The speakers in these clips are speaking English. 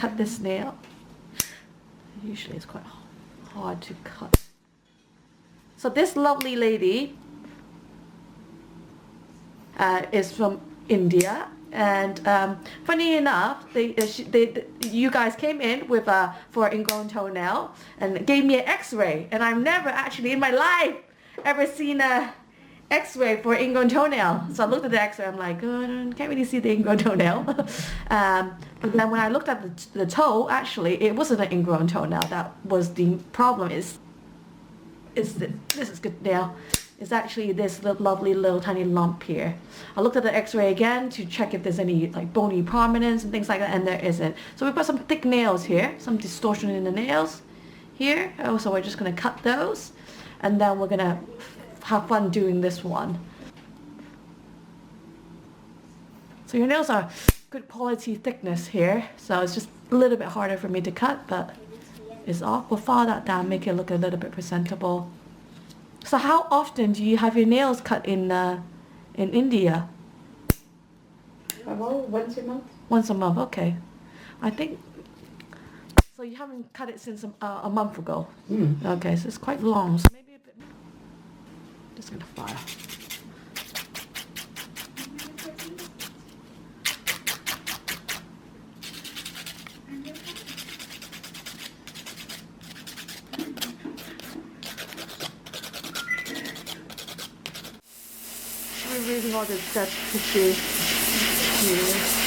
cut this nail. Usually it's quite hard to cut. So this lovely lady is from India, and funny enough, you guys came in with for ingrown toenail and gave me an X-ray, and I've never actually in my life ever seen a X-ray for ingrown toenail. So I looked at the X-ray, I'm like, oh, can't really see the ingrown toenail. But then when I looked at the toe, actually it wasn't an ingrown toenail. That was the problem. This is good nail. It's actually this lovely little tiny lump here. I looked at the X-ray again to check if there's any like bony prominence and things like that, and there isn't. So we've got some thick nails here, some distortion in the nails here. Oh, so we're just gonna cut those, and then we're gonna have fun doing this one. So your nails are good quality thickness here, so it's just a little bit harder for me to cut, but it's off. We'll file that down, make it look a little bit presentable. So how often do you have your nails cut in India? Well, once a month. Once a month, okay. I think, so you haven't cut it since a month ago? Mm. Okay, so it's quite long, so maybe a bit, just gonna file. Removing all the dead tissue here.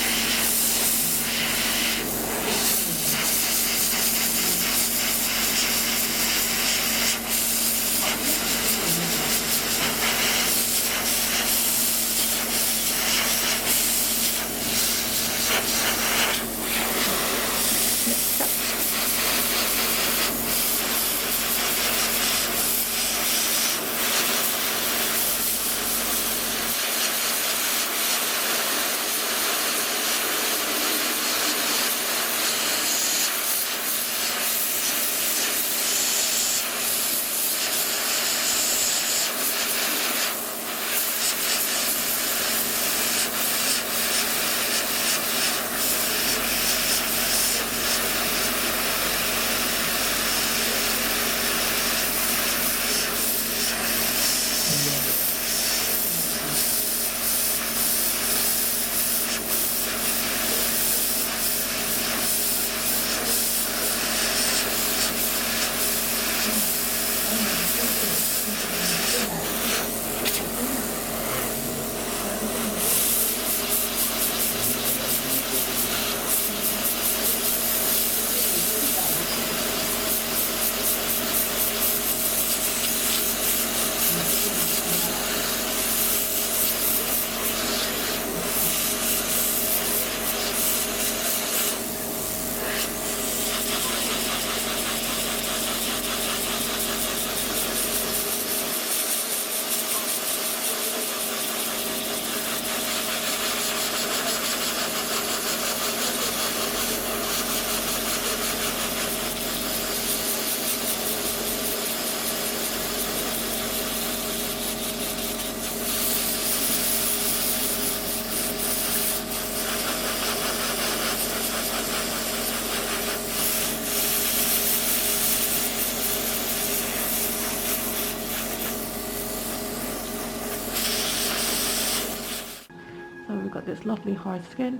So we've got this lovely hard skin,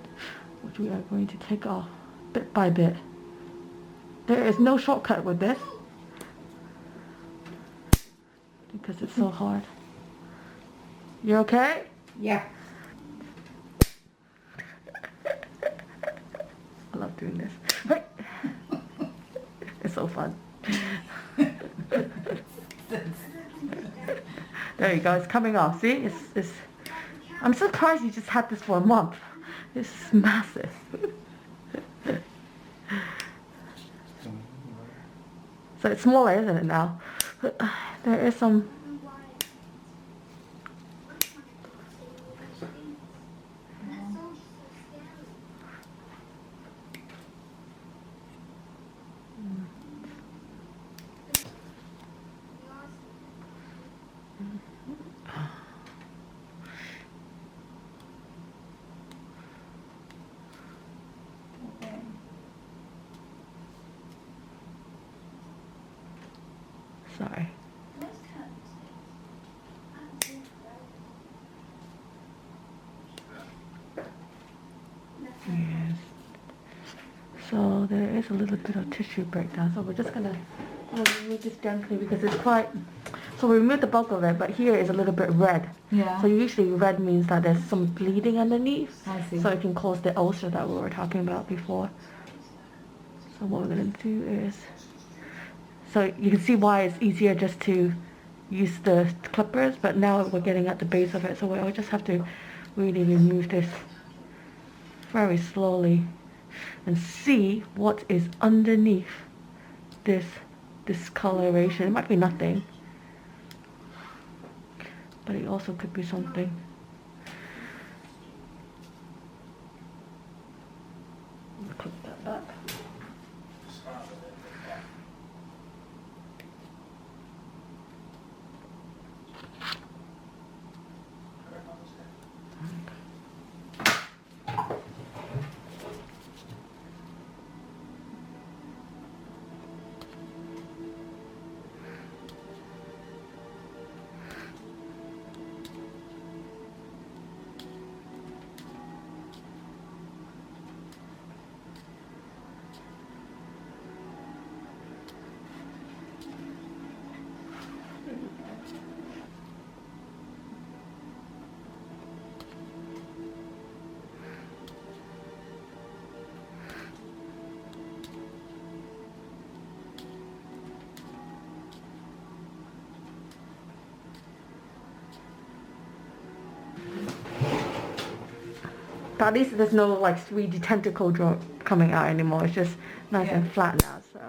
which we are going to take off bit by bit. There is no shortcut with this, because it's so hard. You okay? Yeah. I love doing this. It's so fun. There you go, it's coming off. See? It's I'm surprised you just had this for a month. This is massive. So it's smaller, isn't it now? But there is some. Sorry. Yes. So there is a little bit of tissue breakdown. So we're just gonna remove this gently because it's quite. So we removed the bulk of it, but here is a little bit red. Yeah. So usually red means that there's some bleeding underneath. I see. So it can cause the ulcer that we were talking about before. So what we're gonna do is, so you can see why it's easier just to use the clippers, but now we're getting at the base of it, so we'll just have to really remove this very slowly and see what is underneath this discoloration. It might be nothing, but it also could be something. Click that back. But at least there's no like 3D tentacle coming out anymore. It's just nice and flat now. So.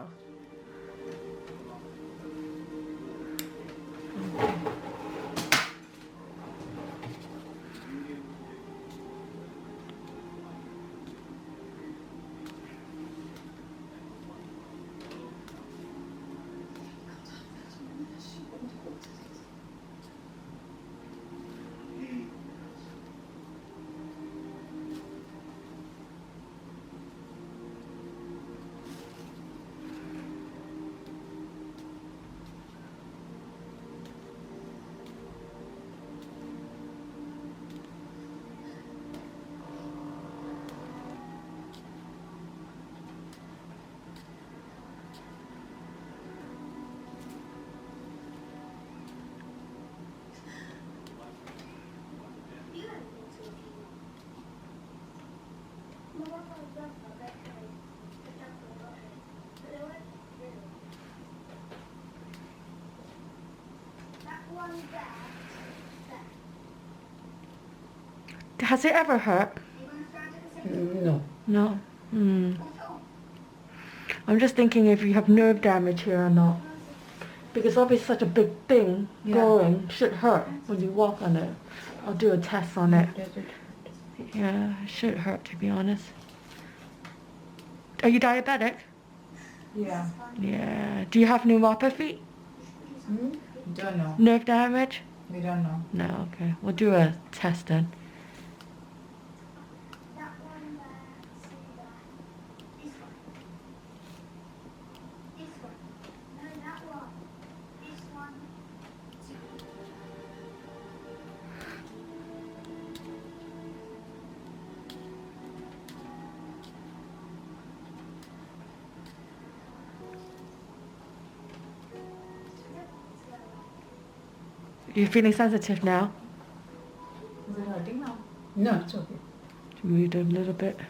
Has it ever hurt? No. No. I'm just thinking if you have nerve damage here or not. Because obviously such a big thing growing should hurt when you walk on it. I'll do a test on it. Yeah, it should hurt to be honest. Are you diabetic? Yeah. Yeah. Do you have neuropathy? Don't know. Nerve damage? We don't know. No, okay. We'll do a test then. You're feeling sensitive now? Is it hurting now? No, it's okay. Move it a little bit.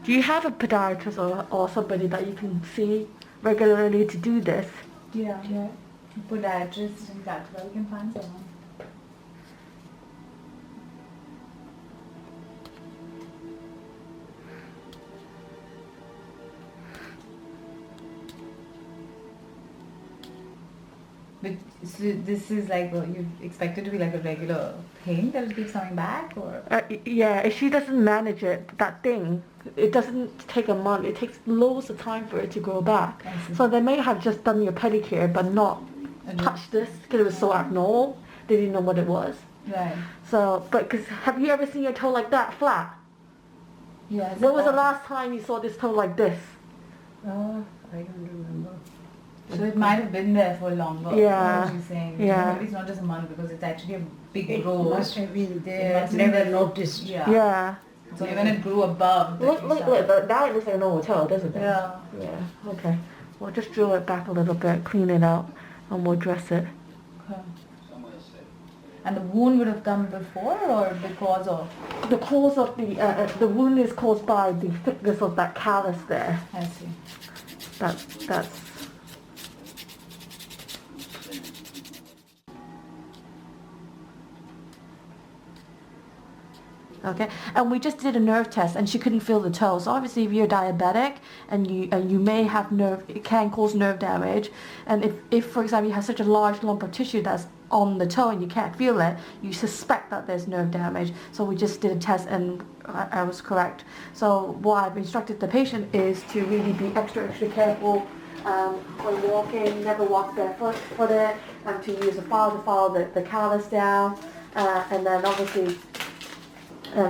Do you have a podiatrist or somebody that you can see regularly to do this? Yeah. Podiatrist in Calcutta, we can find someone. But so this is like you expect it to be like a regular thing that will keep coming back, or Yeah, if she doesn't manage it, that thing, it doesn't take a month. It takes loads of time for it to grow back. I see. So they may have just done your pedicure but not touched this because it was so abnormal. They didn't know what it was. Right. So, but because have you ever seen your toe like that, flat? Yeah. When was the last time you saw this toe like this? I don't remember. So it might have been there for longer. Yeah. What you're saying. Yeah. Maybe it's not just a month because it's actually a big It growth. must have been there. It I've must have been never there. noticed. Yeah. Yeah. So when it grew above. that you saw. Look, now it looks like a normal toe, doesn't it? Yeah. Yeah, okay. We'll just drill it back a little bit, clean it out, and we'll dress it. Okay. And the wound would have come before or because of? The cause of the wound is caused by the thickness of that callus there. I see. That's okay. And we just did a nerve test, and she couldn't feel the toe. So obviously, if you're diabetic and you may have nerve, it can cause nerve damage. And if for example you have such a large lump of tissue that's on the toe and you can't feel it, you suspect that there's nerve damage. So we just did a test, and I was correct. So what I've instructed the patient is to really be extra careful when walking. Never walk barefooted, and to use a file to follow the callus down, and then obviously.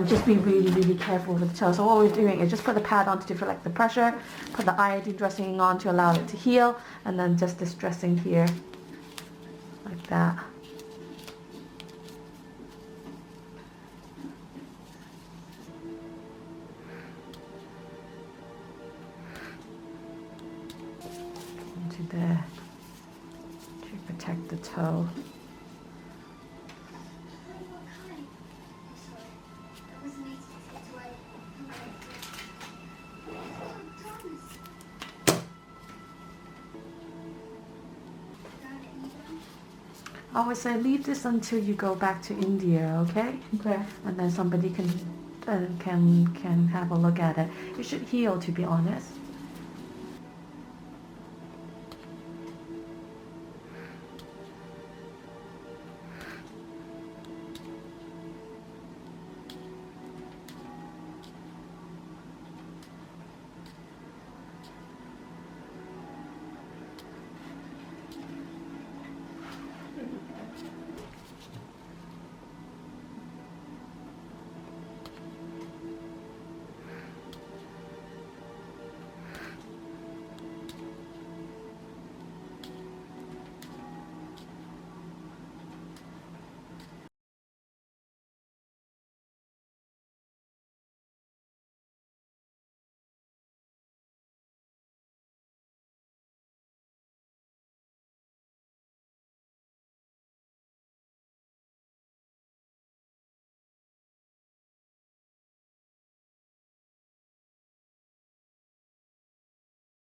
Just be really careful with the toe. So what we're doing is just put the pad on to deflect the pressure, put the iodine dressing on to allow it to heal, and then just this dressing here, like that. Into there to protect the toe. I would say leave this until you go back to India, okay? Okay. And then somebody can have a look at it. It should heal, to be honest.